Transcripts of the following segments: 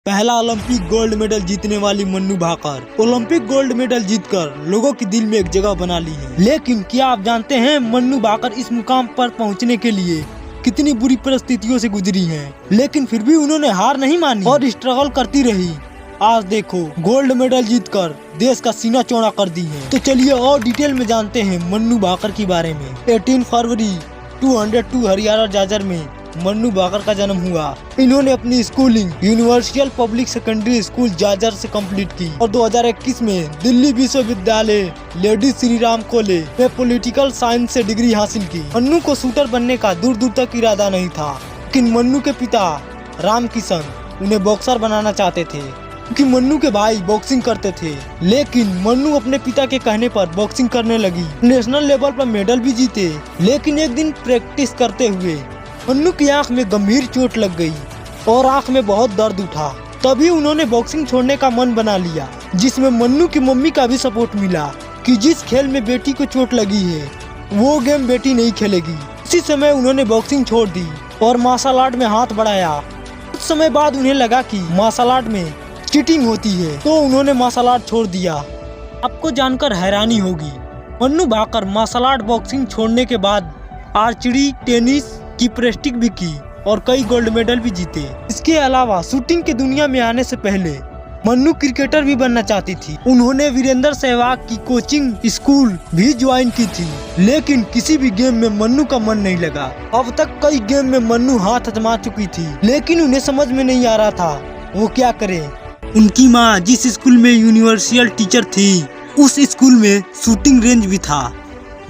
पहला Olympic gold medal जीतने वाली Manu Bhaker Olympic gold medal जीतकर लोगों के दिल में एक जगह बना ली है। लेकिन क्या आप जानते हैं मन्नू भाकर इस मुकाम पर पहुंचने के लिए कितनी बुरी परिस्थितियों से गुजरी हैं, लेकिन फिर भी उन्होंने हार नहीं मानी और स्ट्रगल करती रही। आज देखो गोल्ड मेडल जीतकर देश का सीना चौड़ा कर दी है। तो चलिए और डिटेल में जानते हैं मन्नू भाकर के बारे में। 18 फरवरी 202 हरियाणा जाजर में मन्नू भाकर का जन्म हुआ। इन्होंने अपनी schooling universal public secondary school जाजर से कंप्लीट की और 2021 में दिल्ली विश्वविद्यालय लेडी श्री राम कॉलेज में पॉलिटिकल साइंस से डिग्री हासिल की। मन्नू को शूटर बनने का दूर दूर तक इरादा नहीं था, लेकिन मन्नू के पिता राम किशन उन्हें बॉक्सर बनाना चाहते थे क्योंकि मन्नू के भाई बॉक्सिंग करते थे। लेकिन मन्नू अपने पिता के कहने पर बॉक्सिंग करने लगी। नेशनल लेवल पर मेडल भी जीते। लेकिन एक दिन प्रैक्टिस करते हुए मन्नू की आंख में गंभीर चोट लग गई और आंख में बहुत दर्द उठा। तभी उन्होंने बॉक्सिंग छोड़ने का मन बना लिया, जिसमें मन्नू की मम्मी का भी सपोर्ट मिला कि जिस खेल में बेटी को चोट लगी है वो गेम बेटी नहीं खेलेगी। उसी समय उन्होंने बॉक्सिंग छोड़ दी और मार्शल आर्ट में हाथ बढ़ाया। कुछ समय बाद उन्हें लगा कि मार्शल आर्ट में चीटिंग होती है, तो उन्होंने मार्शल आर्ट छोड़ दिया। आपको जानकर हैरानी होगी, Manu Bhaker martial art boxing छोड़ने के बाद आर्चरी, टेनिस की प्रैक्टिस भी की और कई गोल्ड मेडल भी जीते। इसके अलावा शूटिंग की दुनिया में आने से पहले मन्नू क्रिकेटर भी बनना चाहती थी। उन्होंने वीरेंद्र सहवाग की कोचिंग स्कूल भी ज्वाइन की थी, लेकिन किसी भी गेम में मन्नू का मन नहीं लगा। अब तक कई गेम में मन्नू हाथ आजमा चुकी थी, लेकिन उन्हें समझ में नहीं आ रहा था वो क्या करे। उनकी माँ जिस स्कूल में यूनिवर्सल टीचर थी, उस स्कूल में शूटिंग रेंज भी था।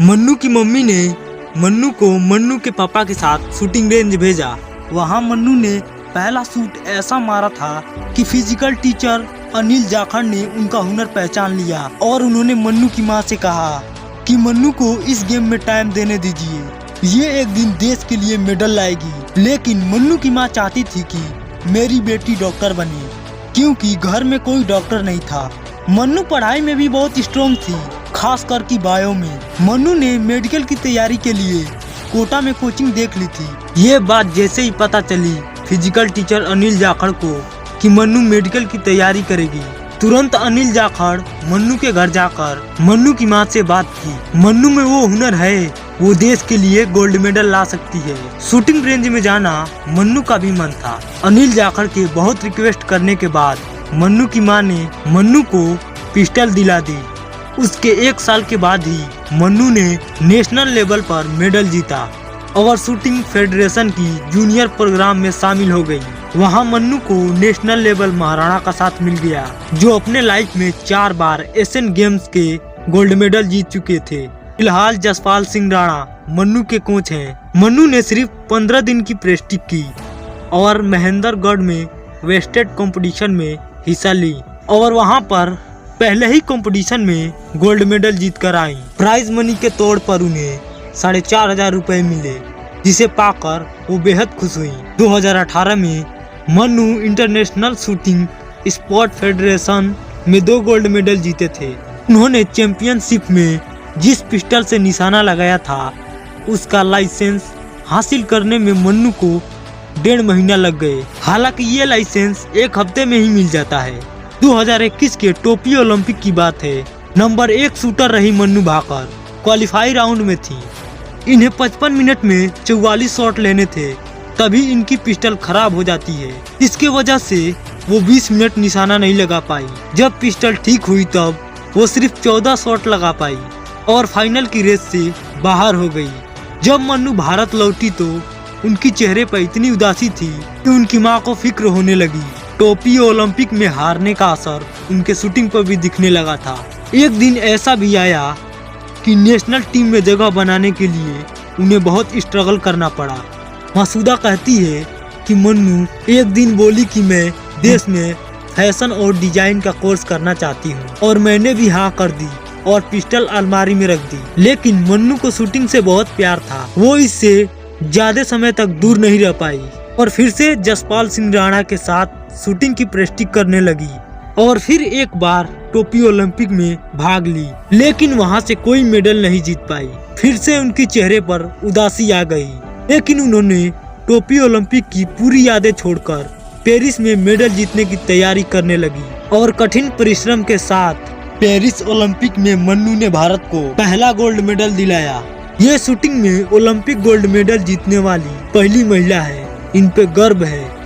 मन्नू की मम्मी ने मन्नू को मन्नू के पापा के साथ शूटिंग रेंज भेजा। वहां मन्नू ने पहला शूट ऐसा मारा था कि फिजिकल टीचर अनिल जाखड़ ने उनका हुनर पहचान लिया और उन्होंने मन्नू की मां से कहा कि मन्नू को इस गेम में टाइम देने दीजिए, ये एक दिन देश के लिए मेडल लाएगी। लेकिन मन्नू की मां चाहती थी कि मेरी बेटी डॉक्टर बने, क्योंकि घर में कोई डॉक्टर नहीं था। मन्नू पढ़ाई में भी बहुत स्ट्रॉन्ग थी, खास कर की बायो में। मन्नू ने मेडिकल की तैयारी के लिए कोटा में कोचिंग देख ली थी। ये बात जैसे ही पता चली फिजिकल टीचर अनिल जाखड़ को कि मन्नू मेडिकल की तैयारी करेगी, तुरंत अनिल जाखड़ मन्नू के घर जाकर मन्नू की मां से बात की। मन्नू में वो हुनर है, वो देश के लिए गोल्ड मेडल ला सकती है। शूटिंग रेंज में जाना मन्नू का भी मन था। अनिल जाखड़ के बहुत रिक्वेस्ट करने के बाद मन्नू की मां ने मन्नू को पिस्टल दिला दी। उसके 1 साल के बाद ही मन्नू ने नेशनल लेवल पर मेडल जीता और शूटिंग फेडरेशन की जूनियर प्रोग्राम में शामिल हो गई। वहां मन्नू को नेशनल लेवल महाराणा का साथ मिल गया, जो अपने लाइफ में 4 बार एशियन गेम्स के गोल्ड मेडल जीत चुके थे। फिलहाल जसपाल सिंह राणा मन्नू के कोच हैं। मन्नू ने सिर्फ 15 दिन की प्रैक्टिस की और महेंद्रगढ़ में वेस्टेड कंपटीशन में हिस्सा ली और वहां पर पहले ही कंपटीशन में गोल्ड मेडल जीत कर आई। प्राइज मनी के तौर पर उन्हें 4,500 रुपए मिले, जिसे पाकर वो बेहद खुश हुई। 2018 में Mannu international shooting sport federation में 2 गोल्ड मेडल जीते थे। उन्होंने चैंपियनशिप में जिस पिस्टल से निशाना लगाया था, उसका लाइसेंस हासिल करने में मन्नू को 1.5 महीना लग गए। हालांकि ये लाइसेंस 1 हफ्ते में ही मिल जाता है। 2021 के टोक्यो ओलंपिक की बात है। नंबर 1 शूटर रही मन्नू भाकर क्वालिफाई राउंड में थी। इन्हें 55 मिनट में 44 शॉट लेने थे, तभी इनकी पिस्टल खराब हो जाती है। इसके वजह से वो 20 मिनट निशाना नहीं लगा पाई। जब पिस्टल ठीक हुई तब वो सिर्फ 14 शॉट लगा पाई और फाइनल की रेस से बाहर हो गई। जब मन्नू भारत लौटी तो उनकी चेहरे पर इतनी उदासी थी कि उनकी मां को फिक्र होने लगी। टोक्यो ओलंपिक में हारने का असर उनके शूटिंग पर भी दिखने लगा था। एक दिन ऐसा भी आया कि नेशनल टीम में जगह बनाने के लिए उन्हें बहुत स्ट्रगल करना पड़ा। मसूदा कहती है कि मन्नू एक दिन बोली कि मैं देश में फैशन और डिजाइन का कोर्स करना चाहती हूँ, और मैंने भी हाँ कर दी और पिस्टल अलमारी में रख दी। लेकिन मन्नू को शूटिंग से बहुत प्यार था, वो इससे ज्यादा समय तक दूर नहीं रह पाई और फिर से जसपाल सिंह राणा के साथ शूटिंग की प्रैक्टिस करने लगी और फिर एक बार टोक्यो ओलंपिक में भाग ली, लेकिन वहां से कोई मेडल नहीं जीत पाई। फिर से उनके चेहरे पर उदासी आ गई, लेकिन उन्होंने टोक्यो ओलंपिक की पूरी यादें छोड़कर पेरिस में मेडल जीतने की तैयारी करने लगी और कठिन परिश्रम के साथ पेरिस ओलंपिक में मन्नू ने भारत को पहला गोल्ड मेडल दिलाया। ये शूटिंग में ओलंपिक गोल्ड मेडल जीतने वाली पहली महिला है। इन पे गर्व है।